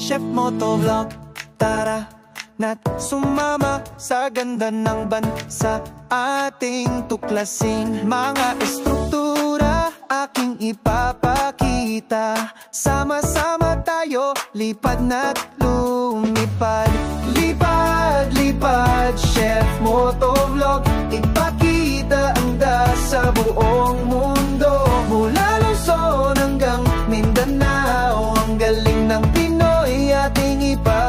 Chef Motovlog, tara na't sumama sa ganda ng bansa. Ating tuklasin mga estruktura, aking ipapakita. Sama-sama tayo, lipad na't lumipad. Lipad, lipad, Chef Motovlog, ipakita ang sa buong mundo. Mula Luzon hanggang Mindanao, ang galing ng Pinoy ating ipagmalaki.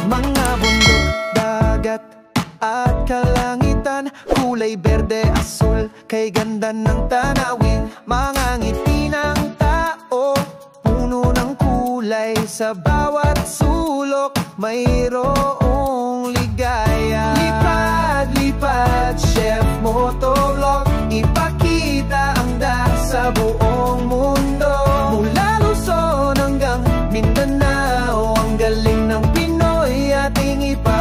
Mga bundok, dagat at kalangitan, kulay berde, asul, kay ganda ng tanawin. Mga ngiti ng tao, puno ng kulay, sa bawat sulok mayroong ligaya. Lipad, lipad, Chef Motovlog, ipakita ang sa buong mundo. Mula Luzon hanggang Mindanao, ang galing ng Pinoy ating ipagmalaki.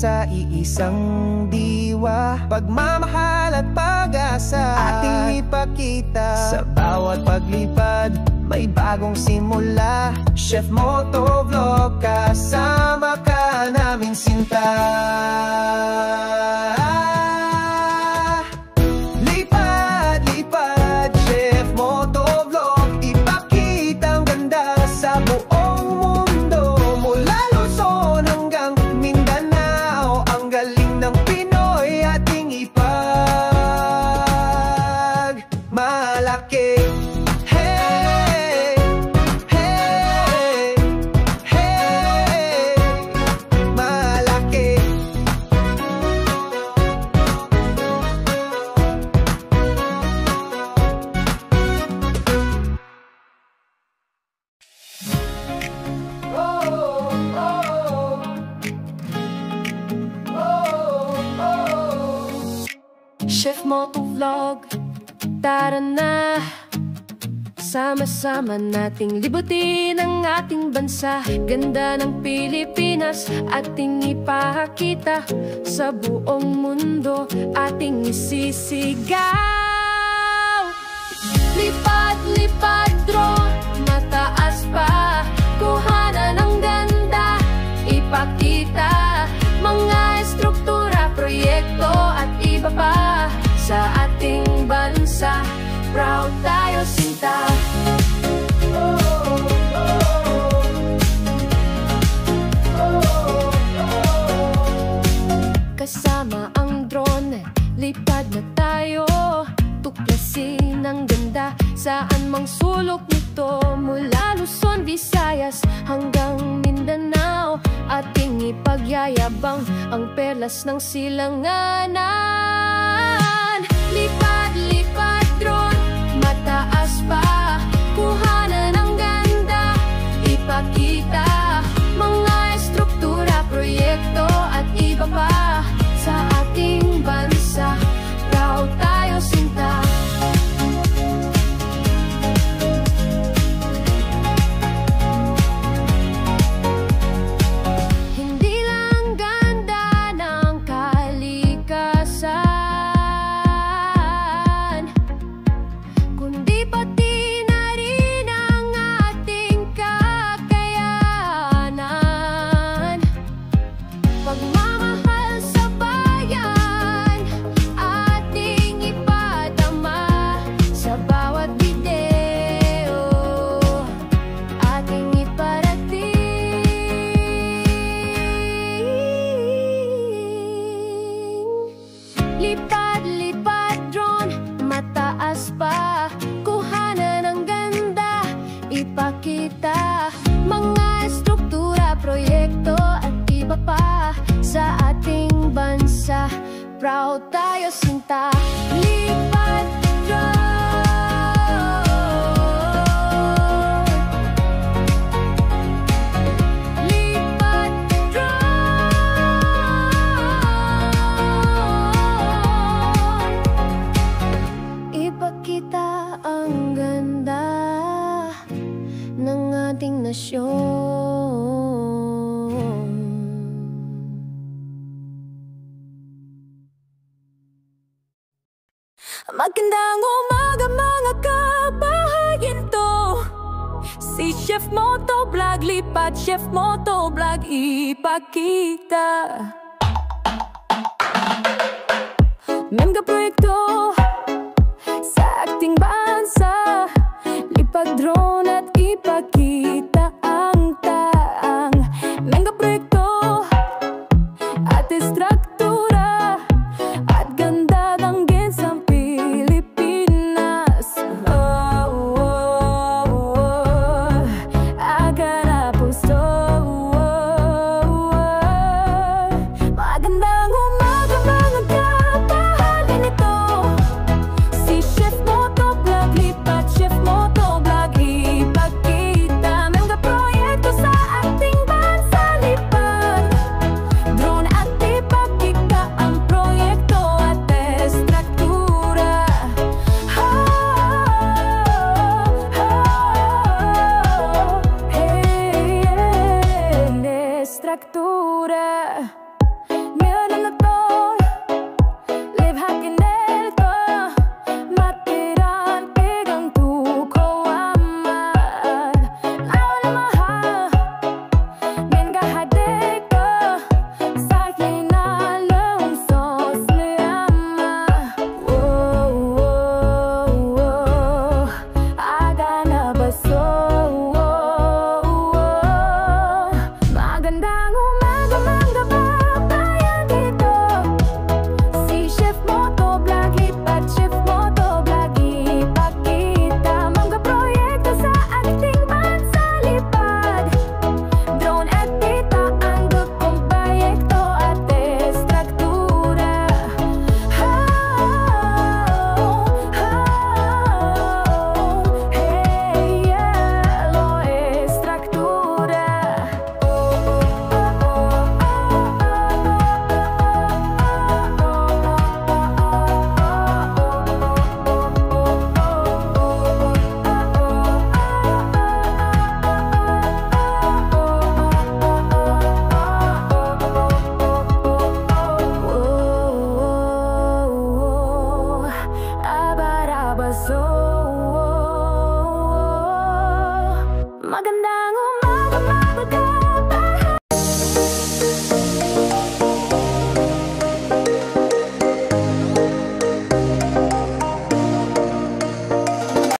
Sa iisang diwa, pagmamahal at pag-asa ating ipakita. Sa bawat paglipad, may bagong simula. Chef Motovlog, kasama ka namin sinta. Lipad, lipad, Chef Motovlog, ipakita ang ganda sa buong mundo. Mula Luzon hanggang Mindanao, ang galing ng Pinoy ating ipagmalaki. Hey, hey, hey, malaki. Chef Motovlog, tara na. Sama-sama nating libutin ang ating bansa. Ganda ng Pilipinas ating ipakita. Sa buong mundo ating isisigaw. Lipad, lipad, drone, mataas pa, kuhanan ng ganda, ipakita. Mga estruktura, proyekto at iba pa. Sa ating bansa, proud tayo sinta. Kasama ang drone, lipad na tayo. Tuklasin ang ganda, saan mang sulok nito. Mula Luzon, Visayas hanggang Mindanao, ating ipagyayabang ang perlas ng silanganan. Lipad, lipad, drone, mataas pa, kuhanan ng ganda, ipakita. Mga estruktura, proyekto at iba pa. Sa ating bansa, proud tayo sinta. Hindi lang ganda ng kalikasan, kundi pati na rin ang ating kakayanan. Pagmamahal sa bayan, ating ipadama. Sa bawat video, ating iparating. Lipad, lipad, drone, mataas pa, kuhanan ng ganda, ipakita. Mga estruktura, proyekto at iba pa. Sa ating bansa, proud tayo sinta. Lipat drone. Lipat drone. Ipakita ang ganda ng ating nasyon. Magandang umaga mga kabahayan to. Si Chef Moto Vlog, lipat Chef Moto Vlog, ipakita. Memga proyekto sa ating bansa, lipat drone at ipakita ang taang. Memga proyekto at istruktura at ganda ng gensang Pilipinas. Agara puso. Magandang umaga mga kabahayan ito. Si Chef Moto Vlog, lipat Chef Moto Vlog, ipakita. Memga proyekto sa ating bansa, lipat drone at ipakita ang proyekto at estruktura. Estruktura. Meron na to, live hacking esto, matiran pegang tuko amat. Naon mahal, men gahadeko, sa hinalong sos liyama. Aga na baso. Magandang umaga mga babayan dito. Si Chef Moto Vlog, lipat Chef Moto Vlog, ipakita. Mga proyekto sa ating bansa, lipat drone at kita ang gutong proyekto at estruktura. Lo estruktura. Abarabaso. Magandang